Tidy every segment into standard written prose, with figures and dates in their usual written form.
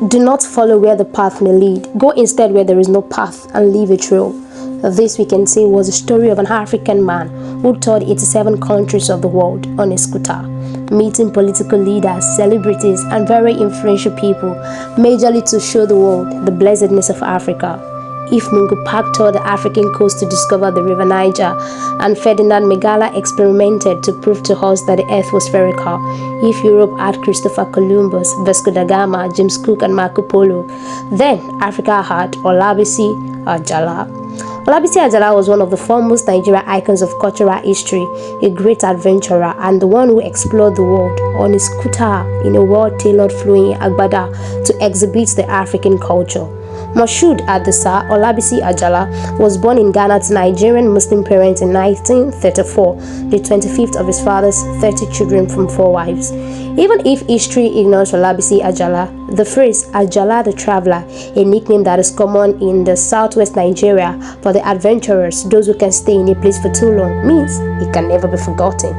Do not follow where the path may lead. Go instead where there is no path and leave a trail. This, we can say, was the story of an African man who toured 87 countries of the world on a scooter, meeting political leaders, celebrities, and very influential people, majorly to show the world the blessedness of Africa. If Mungo Park toured the African coast to discover the river Niger, and Ferdinand Megala experimented to prove to us that the earth was spherical, if Europe had Christopher Columbus, Vasco da Gama, James Cook, and Marco Polo, then Africa had Olabisi Ajala. Olabisi Ajala was one of the foremost Nigerian icons of cultural history, a great adventurer, and the one who explored the world on a scooter in a well-tailored flowing Agbada to exhibit the African culture. Moshood Adisa Olabisi Ajala was born in Ghana to Nigerian Muslim parents in 1934, the 25th of his father's 30 children from 4 wives. Even if history ignores Olabisi Ajala, the phrase Ajala the Traveler, a nickname that is common in the southwest Nigeria for the adventurers, those who can stay in a place for too long, means he can never be forgotten.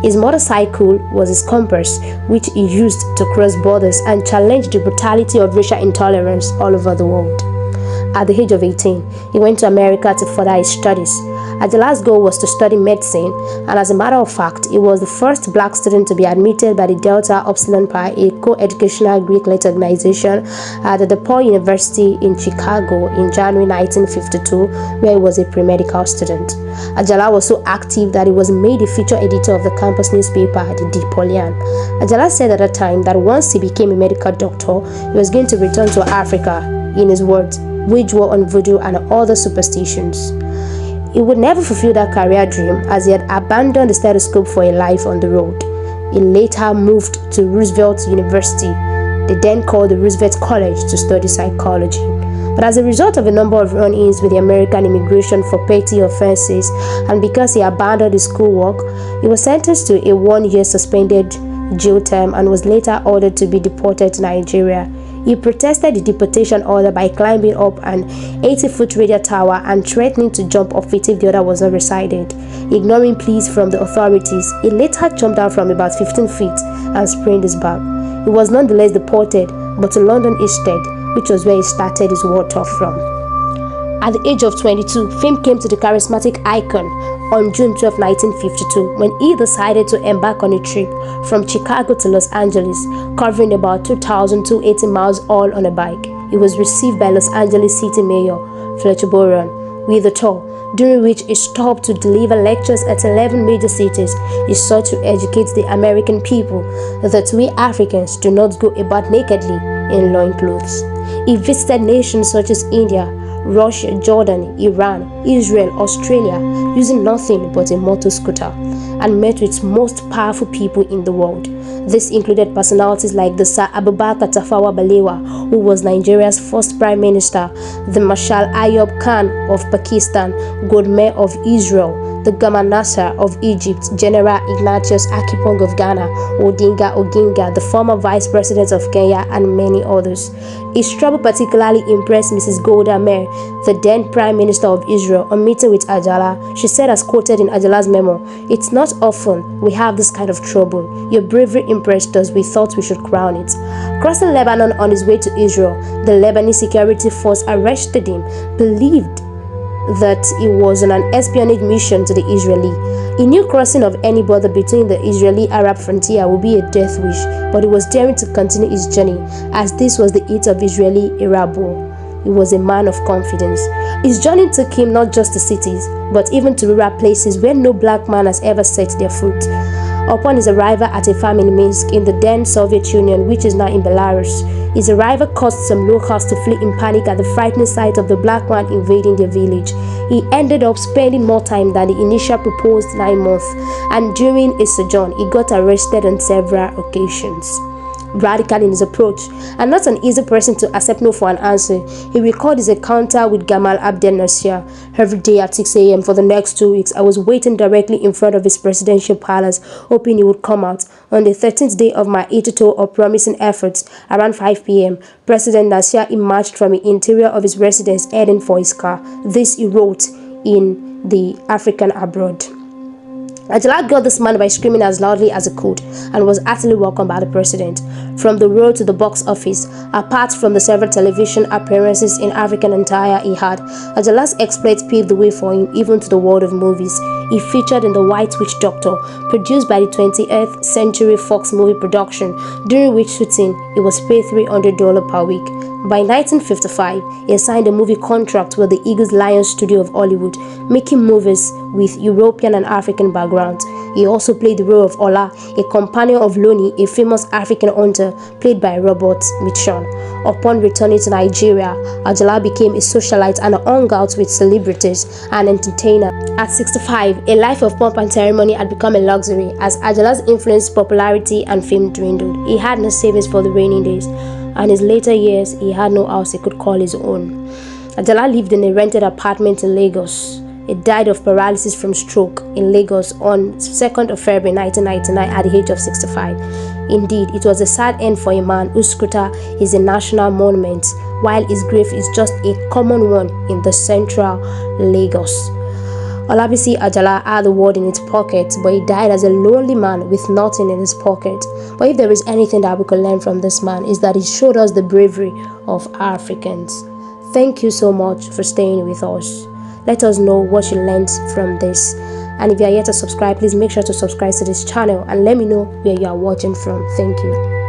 His motorcycle was his compass, which he used to cross borders and challenge the brutality of racial intolerance all over the world. At the age of 18, he went to America to further his studies. Ajala's goal was to study medicine, and as a matter of fact, he was the first black student to be admitted by the Delta Upsilon Pi, a co-educational Greek-led organization at the DePaul University in Chicago in January 1952, where he was a pre-medical student. Ajala was so active that he was made a feature editor of the campus newspaper, the DePaulian. Ajala said at the time that once he became a medical doctor, he was going to return to Africa, in his words, wage war on voodoo and other superstitions. He would never fulfill that career dream, as he had abandoned the stethoscope for a life on the road. He later moved to Roosevelt University, they then called the Roosevelt College, to study psychology. But as a result of a number of run-ins with the American immigration for petty offenses, and because he abandoned his schoolwork, he was sentenced to a 1-year suspended jail term and was later ordered to be deported to Nigeria. He protested the deportation order by climbing up an 80-foot radio tower and threatening to jump off it if the order was not resided. Ignoring pleas from the authorities, he later jumped down from about 15 feet and sprained his back. He was nonetheless deported, but to London instead, which was where he started his war tour from. At the age of 22, fame came to the charismatic icon on June 12, 1952, when he decided to embark on a trip from Chicago to Los Angeles, covering about 2,280 miles all on a bike. He was received by Los Angeles City Mayor Fletcher Boron with a tour, during which he stopped to deliver lectures at 11 major cities. He sought to educate the American people that we Africans do not go about nakedly in loincloths. He visited nations such as India, Russia, Jordan, Iran, Israel, Australia, using nothing but a motor scooter, and met with most powerful people in the world. This included personalities like the Sir Abubakar Tafawa Balewa, who was Nigeria's first prime minister, the Marshal Ayub Khan of Pakistan, Godmer of Israel, the Gamal Nasser of Egypt, General Ignatius Akipong of Ghana, Odinga Oginga, the former vice president of Kenya, and many others. His travel particularly impressed Mrs. Golda Meir, the then Prime Minister of Israel. On meeting with Ajala, she said, as quoted in Ajala's memo, "It's not often we have this kind of trouble. Your bravery impressed us. We thought we should crown it." Crossing Lebanon on his way to Israel, the Lebanese security force arrested him, believed that he was on an espionage mission to the Israeli. He knew crossing of any border between the Israeli-Arab frontier would be a death wish, but he was daring to continue his journey, as this was the heat of Israeli-Arab war. He was a man of confidence. His journey took him not just to cities, but even to rural places where no black man has ever set their foot. Upon his arrival at a farm in Minsk, in the then Soviet Union, which is now in Belarus, his arrival caused some locals to flee in panic at the frightening sight of the black man invading their village. He ended up spending more time than the initial proposed 9 months, and during his sojourn, he got arrested on several occasions. Radical in his approach, and not an easy person to accept no for an answer, he recalled his encounter with Gamal Abdel Nasser. "Every day at 6 a.m. for the next 2 weeks, I was waiting directly in front of his presidential palace, hoping he would come out. On the 13th day of my tour of promising efforts, around 5 p.m., President Nasser emerged from the interior of his residence heading for his car." This he wrote in the African Abroad. Ajala got this man by screaming as loudly as he could and was heartily welcomed by the president. From the road to the box office, apart from the several television appearances in African attire he had, Ajala's exploits paved the way for him even to the world of movies. He featured in The White Witch Doctor, produced by the 20th Century Fox movie production, during which shooting he was paid $300 per week. By 1955, he signed a movie contract with the Eagles Lion Studio of Hollywood, making movies with European and African backgrounds. He also played the role of Ola, a companion of Loni, a famous African hunter played by Robert Mitchell. Upon returning to Nigeria, Ajala became a socialite and hung out with celebrities and entertainers. At 65, a life of pomp and ceremony had become a luxury as Ajala's influence, popularity, and fame dwindled. He had no savings for the rainy days, and in his later years, he had no house he could call his own. Ajala lived in a rented apartment in Lagos. He died of paralysis from stroke in Lagos on 2nd of February 1999 at the age of 65. Indeed, it was a sad end for a man whose scooter is a national monument, while his grave is just a common one in the central Lagos. Olabisi Ajala had the world in his pocket, but he died as a lonely man with nothing in his pocket. But if there is anything that we could learn from this man, is that he showed us the bravery of Africans. Thank you so much for staying with us. Let us know what you learned from this. And if you are yet to subscribe, please make sure to subscribe to this channel and let me know where you are watching from. Thank you.